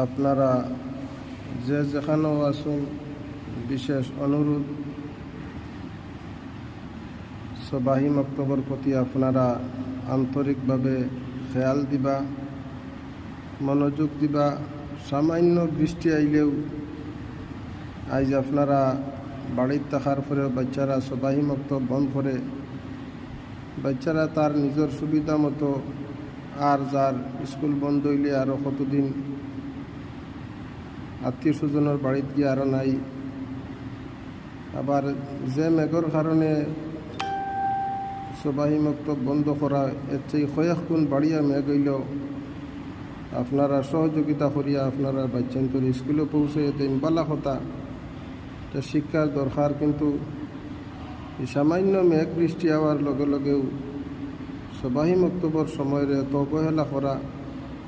আপনারা যে যেখানেও আসুন, বিশেষ অনুরোধ সবাহি মক্তবর প্রতি আপনারা আন্তরিকভাবে খেয়াল দিবা, মনোযোগ দিবা। সামান্য বৃষ্টি আইলেও আজ আপনারা বাড়ির থাকার পরেও বাচ্চারা সবাহি মক্তব বন্ধ করে, বাচ্চারা তার নিজের সুবিধা মতো আর যার স্কুল বন্ধ হইলে আরও কতদিন আত্মীয় স্বজনের বাড়িতে গিয়ে আরও নাই। আবার যে মেঘর কারণে সবাহি মক্তব বন্ধ করা, এর চেয়ে কয়েক গুণ বাড়িয়া মেঘ হইল। আপনারা সহযোগিতা করিয়া আপনারা বাচ্চান্তর স্কুলে পৌঁছে দেন, বালা কথা। তা শিক্ষার দরকার, কিন্তু সামান্য মেঘ বৃষ্টি হওয়ার লগে লগেও সবাহি মক্তবর সময়ের এত অবহেলা করা